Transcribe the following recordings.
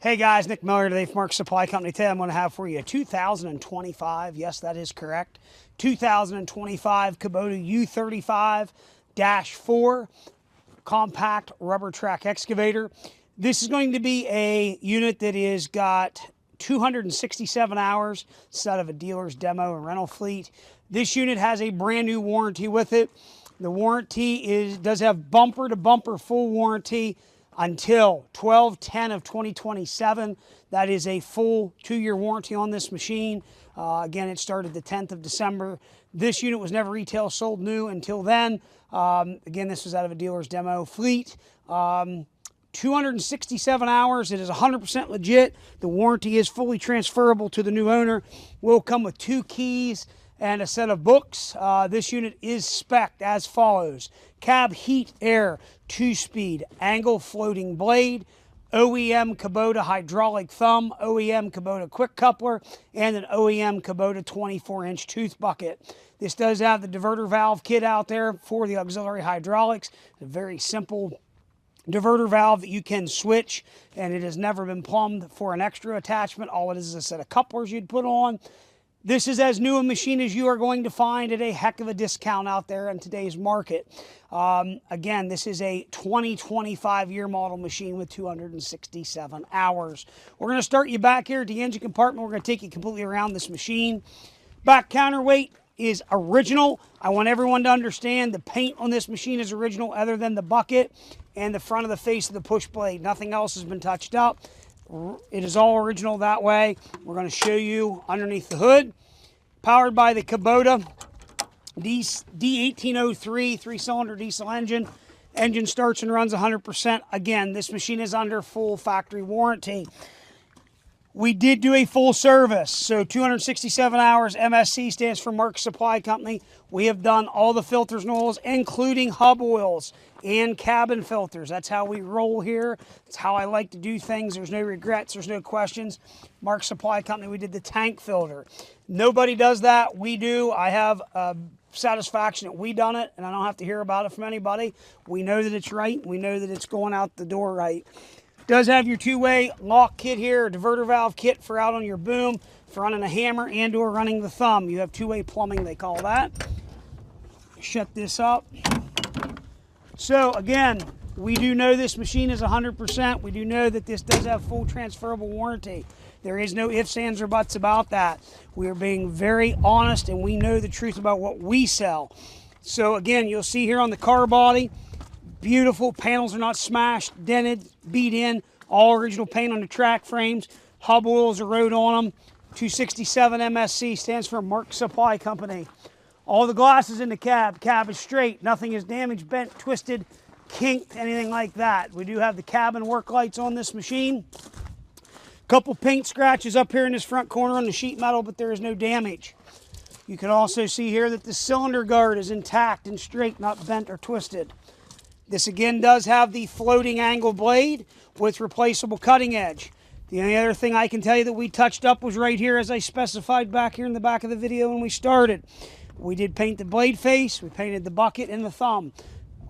Hey guys, Nick Miller today from Mark Supply Company. Today I'm going to have for you a 2025, yes that is correct, 2025 Kubota U35-4 compact rubber track excavator. This is going to be a unit that is got 267 hours. It's out of a dealer's demo and rental fleet. This unit has a brand new warranty with it. The warranty does have bumper to bumper full warranty until 12/10 of 2027. That is a full 2-year warranty on this machine. Again, it started the 10th of December. This unit was never retail sold new until then. Again, this was out of a dealer's demo fleet. 267 hours. It is 100% legit. The warranty is fully transferable to the new owner. Will come with 2 keys and a set of books. This unit is spec'd as follows: cab heat air 2-speed angle floating blade, OEM Kubota hydraulic thumb, OEM Kubota quick coupler, and an OEM Kubota 24-inch tooth bucket. This does have the diverter valve kit out there for the auxiliary hydraulics. It's a very simple diverter valve that you can switch, and it has never been plumbed for an extra attachment. All it is a set of couplers you'd put on. This is as new a machine as you are going to find at a heck of a discount out there in today's market. Again, this is a 2025 year model machine with 267 hours. We're going to start you back here at the engine compartment. We're going to take you completely around this machine. Back counterweight is original. I want everyone to understand the paint on this machine is original other than the bucket and the front of the face of the push blade. Nothing else has been touched up. It is all original that way. We're going to show you underneath the hood. Powered by the Kubota D1803 3-cylinder diesel engine. Engine starts and runs 100%. Again, this machine is under full factory warranty. We did do a full service, so 267 hours. MSC stands for Mark Supply Company. We have done all the filters and oils, including hub oils and cabin filters. That's how we roll here. That's how I like to do things. There's no regrets. There's no questions. Mark Supply Company, we did the tank filter. Nobody does that. We do. I have satisfaction that we done it, and I don't have to hear about it from anybody. We know that it's right. We know that it's going out the door right. Does have your 2-way lock kit here, a diverter valve kit for out on your boom, for running a hammer and or running the thumb. You have 2-way plumbing, they call that. Shut this up. So again, we do know this machine is 100%. We do know that this does have full transferable warranty. There is no ifs, ands, or buts about that. We are being very honest, and we know the truth about what we sell. So again, you'll see here on the car body, beautiful. Panels are not smashed, dented, beat in. All original paint on the track frames. Hub oils are wrote on them. 267 MSC stands for Mark Supply Company. All the glasses in the cab. Cab is straight. Nothing is damaged, bent, twisted, kinked, anything like that. We do have the cabin work lights on this machine. Couple paint scratches up here in this front corner on the sheet metal, but there is no damage. You can also see here that the cylinder guard is intact and straight, not bent or twisted. This again does have the floating angle blade with replaceable cutting edge. The only other thing I can tell you that we touched up was right here, as I specified back here in the back of the video when we started. We did paint the blade face, we painted the bucket and the thumb.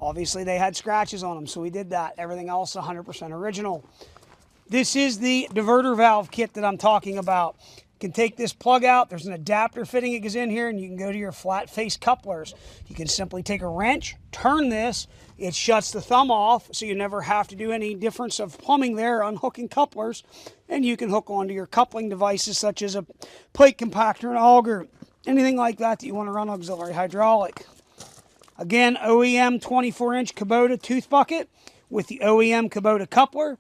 Obviously they had scratches on them, so we did that. Everything else 100% original. This is the diverter valve kit that I'm talking about. You can take this plug out. There's an adapter fitting. It goes in here, and you can go to your flat face couplers. You can simply take a wrench, turn this. It shuts the thumb off, so you never have to do any difference of plumbing there, unhooking couplers. And you can hook onto your coupling devices, such as a plate compactor, an auger, anything like that you want to run auxiliary hydraulic. Again, OEM 24-inch Kubota tooth bucket with the OEM Kubota coupler.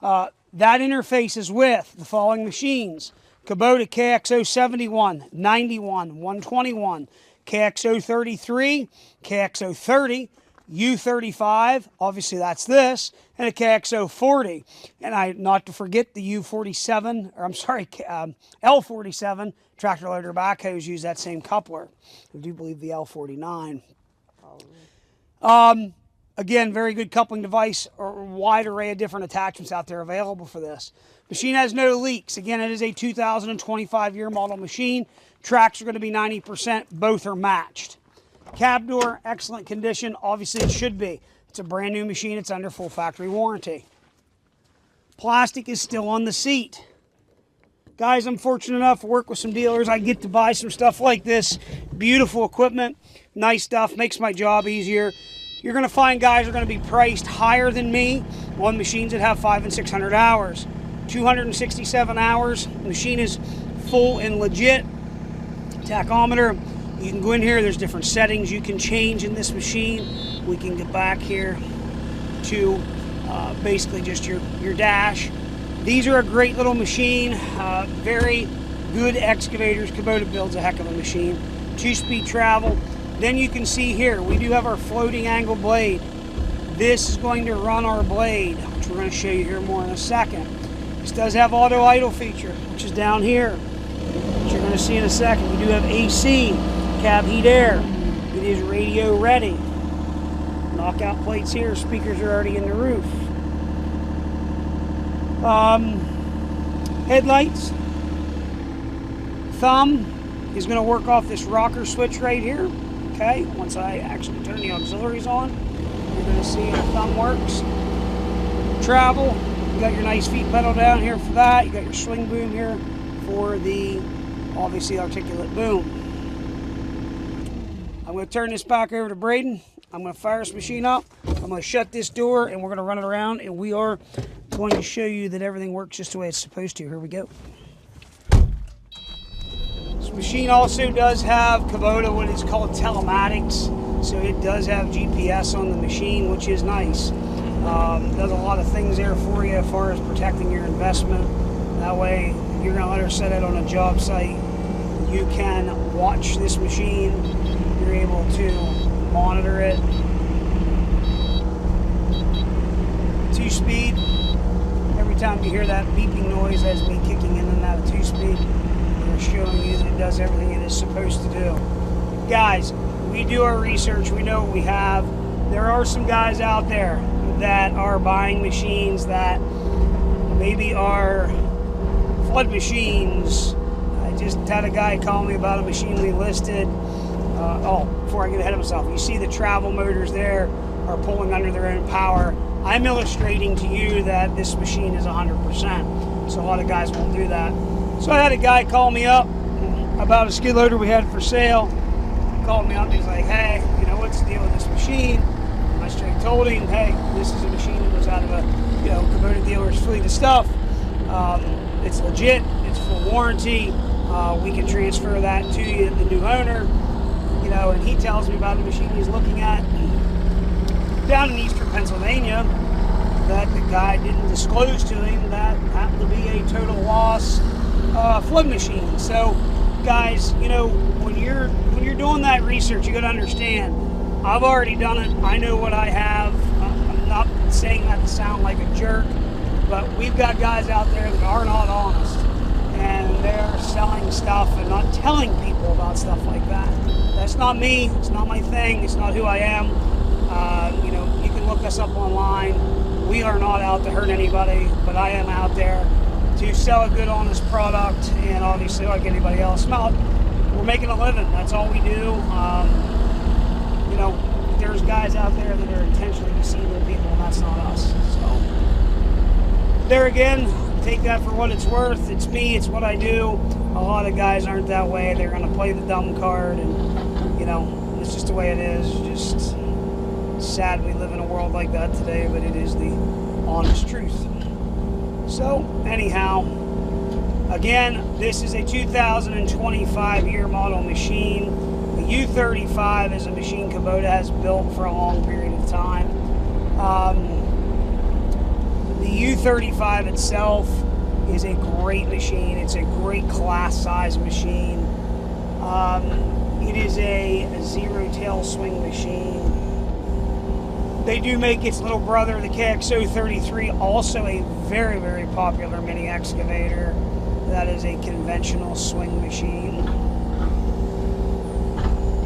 That interfaces with the following machines: Kubota KX071, 91, 121, KX033, KX030, U35, obviously that's this, and a KX040. And not to forget the U47, or I'm sorry, L47 tractor loader backhoes use that same coupler. I do believe the L49. Again, very good coupling device, or a wide array of different attachments out there available for this. Machine has no leaks. Again, it is a 2025 year model machine. Tracks are going to be 90%. Both are matched. Cab door, excellent condition. Obviously, it should be. It's a brand new machine. It's under full factory warranty. Plastic is still on the seat. Guys, I'm fortunate enough to work with some dealers. I get to buy some stuff like this. Beautiful equipment, nice stuff, makes my job easier. You're going to find guys are going to be priced higher than me on machines that have 500 and 600 hours. 267 hours, the machine is full and legit. Tachometer, you can go in here, there's different settings you can change in this machine. We can get back here to basically just your dash. These are a great little machine, very good excavators. Kubota builds a heck of a machine. 2-speed travel. Then you can see here, we do have our floating angle blade. This is going to run our blade, which we're going to show you here more in a second. This does have auto idle feature, which is down here, which you're going to see in a second. We do have AC, cab heat air. It is radio ready. Knockout plates here, speakers are already in the roof. Headlights. Thumb is going to work off this rocker switch right here. Okay, once I actually turn the auxiliaries on, you're going to see how thumb works. Travel. You got your nice feet pedal down here for that. You got your swing boom here for the, obviously, articulate boom. I'm going to turn this back over to Braden. I'm going to fire this machine up. I'm going to shut this door and we're going to run it around, and we are going to show you that everything works just the way it's supposed to. Here we go. This machine also does have Kubota, what is called telematics. So it does have GPS on the machine, which is nice. Does a lot of things there for you as far as protecting your investment. That way, if you're going to let her set it on a job site, you can watch this machine. You're able to monitor it. 2-speed. Every time you hear that beeping noise, that's me kicking in and out of 2-speed. We're showing you that it does everything it is supposed to do. Guys, we do our research. We know what we have. There are some guys out there that are buying machines that maybe are flood machines. I just had a guy call me about a machine we listed. Before I get ahead of myself, you see the travel motors there are pulling under their own power. I'm illustrating to you that this machine is 100%. So a lot of guys won't do that. So I had a guy call me up about a skid loader we had for sale. He called me up and he's like, hey, you know, what's the deal with this machine? I straight told him, hey, this is a machine that was out of a, Kubota dealer's fleet of stuff. It's legit, it's full warranty. We can transfer that to you, the new owner. And he tells me about a machine he's looking at down in eastern Pennsylvania that the guy didn't disclose to him that happened to be a total loss flood machine. So guys, when you're doing that research, you got to understand, I've already done it. I know what I have. I'm not saying that to sound like a jerk, but we've got guys out there that are not honest, and they're selling stuff and not telling people about stuff like that. That's not me. It's not my thing. It's not who I am. You can look us up online. We are not out to hurt anybody, but I am out there to sell a good, honest product, and obviously, like anybody else, we're making a living. That's all we do. There's guys out there that are intentionally deceiving people, and that's not us. So, there again, take that for what it's worth. It's me. It's what I do. A lot of guys aren't that way. They're going to play the dumb card, and it's just the way it is. Just sad we live in a world like that today, but it is the honest truth. So, anyhow, again, this is a 2025 year model machine. The U35 is a machine Kubota has built for a long period of time. The U35 itself is a great machine. It's a great class size machine. It is a zero tail swing machine. They do make its little brother, the KXO33, also a very, very popular mini excavator. That is a conventional swing machine.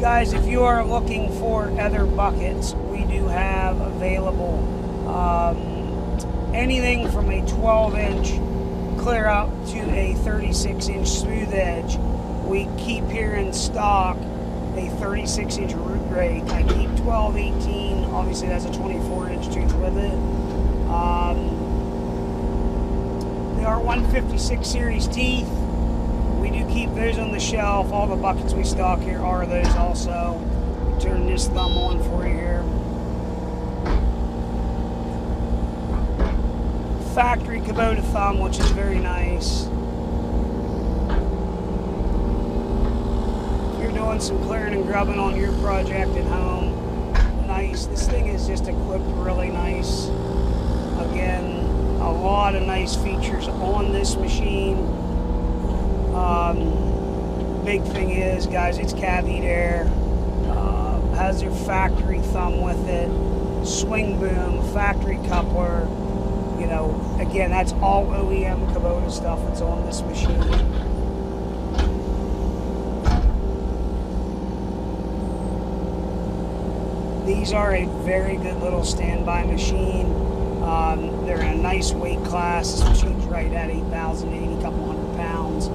Guys, if you are looking for other buckets, we do have available anything from a 12-inch clear up to a 36-inch smooth edge. We keep here in stock a 36-inch root rake. I keep 12, 18. Obviously, that's a 24-inch tooth with it. our 156 series teeth. We do keep those on the shelf. All the buckets we stock here are those also. Turn this thumb on for you here. Factory Kubota thumb, which is very nice. If you're doing some clearing and grubbing on your project at home, nice. This thing is just equipped really nice. Again, a lot of nice features on this machine. Big thing is, guys, it's cab heat air. Has your factory thumb with it. Swing boom, factory coupler. You know, again, that's all OEM Kubota stuff that's on this machine. These are a very good little standby machine. They're in a nice weight class. This machine's right at 8,080, a couple hundred pounds.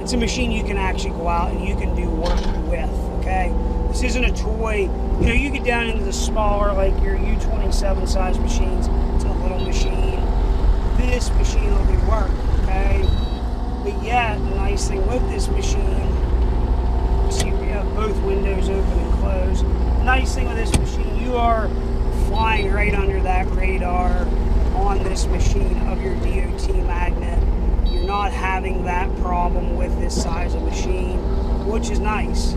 It's a machine you can actually go out and you can do work with, okay? This isn't a toy. You know, you get down into the smaller, like your U27 size machines. It's a little machine. This machine will do work, okay? But yet, the nice thing with this machine, see, we have both windows open and closed. The nice thing with this machine, you are flying right under that radar on this machine of your DOT magnet. You're not having that problem with this size of machine, which is nice.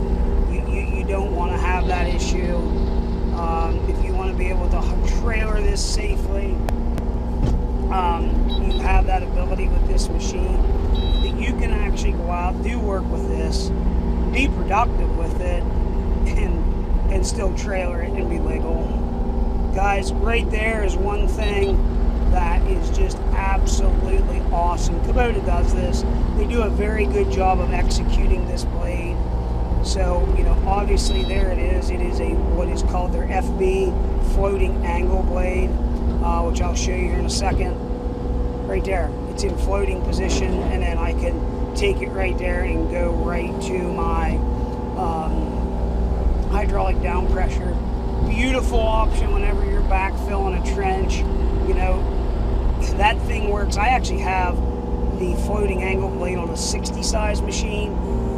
You don't want to have that issue. If you want to be able to trailer this safely, you have that ability with this machine that you can actually go out, do work with this, be productive with it, and still trailer it and be legal. Guys, right there is one thing that is just absolutely awesome. Kubota does this. They do a very good job of executing this blade. So, you know, obviously there it is. It is what is called their FB floating angle blade, which I'll show you here in a second. Right there. It's in floating position, and then I can take it right there and go right to my hydraulic down pressure. Beautiful option whenever you're backfilling a trench. You know, that thing works. I actually have the floating angle blade on a 60 size machine.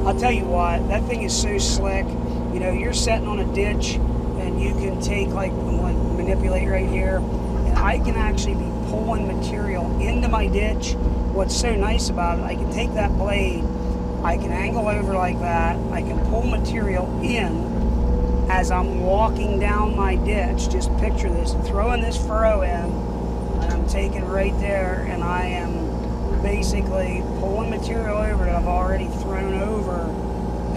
I'll tell you what, that thing is so slick. You know, you're sitting on a ditch and you can take, like, I'm going to manipulate right here, and I can actually be pulling material into my ditch. What's so nice about it, I can take that blade, I can angle over like that, I can pull material in as I'm walking down my ditch. Just picture this, throwing this furrow in, and I'm taking right there, and I am basically pulling material over that I've already thrown over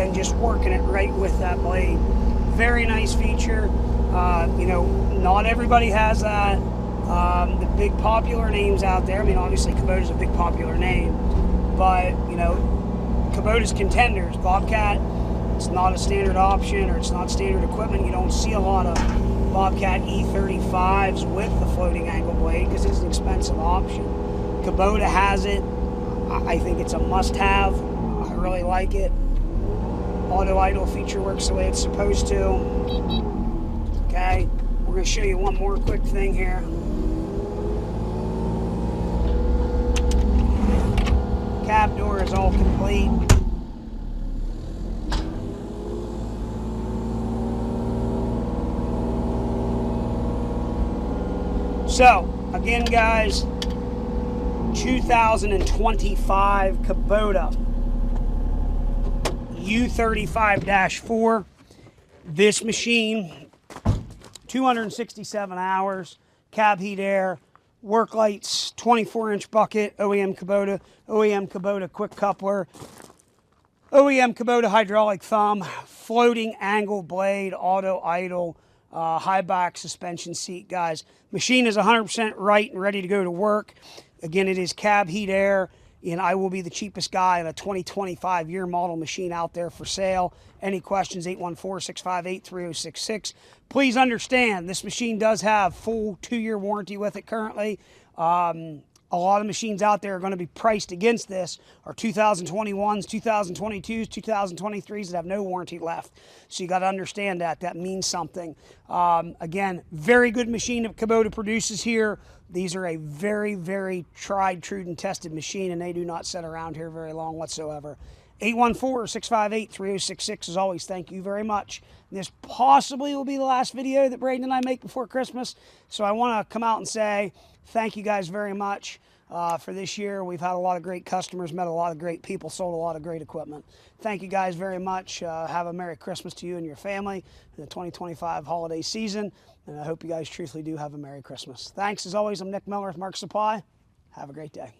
and just working it right with that blade. Very nice feature. You know, not everybody has that. The big popular names out there, I mean, obviously Kubota's a big popular name, but, you know, Kubota's contenders, Bobcat, it's not a standard option, or it's not standard equipment. You don't see a lot of Bobcat E35s with the floating angle blade because it's an expensive option. Kubota has it. I think it's a must-have. I really like it. Auto idle feature works the way it's supposed to. Okay, we're going to show you one more quick thing here. Cab door is all complete. So, again, guys, 2025 Kubota U35-4. This machine, 267 hours, cab heat air, work lights, 24-inch bucket, OEM Kubota quick coupler, OEM Kubota hydraulic thumb, floating angle blade, auto idle, high back suspension seat. Guys, machine is 100% right and ready to go to work. Again, it is cab heat air, and I will be the cheapest guy in a 2025 year model machine out there for sale. Any questions, 814-658-3066. Please understand, this machine does have full 2-year warranty with it currently. a lot of machines out there are going to be priced against this are 2021s, 2022s, 2023s that have no warranty left. So you got to understand that. That means something. Again, very good machine that Kubota produces here. These are a very, very tried, true, and tested machine, and they do not sit around here very long whatsoever. 814-658-3066. As always, thank you very much. This possibly will be the last video that Braden and I make before Christmas, so I want to come out and say thank you guys very much for this year. We've had a lot of great customers, met a lot of great people, sold a lot of great equipment. Thank you guys very much. Have a Merry Christmas to you and your family in the 2025 holiday season, and I hope you guys truthfully do have a Merry Christmas. Thanks, as always. I'm Nick Miller with Mark Supply. Have a great day.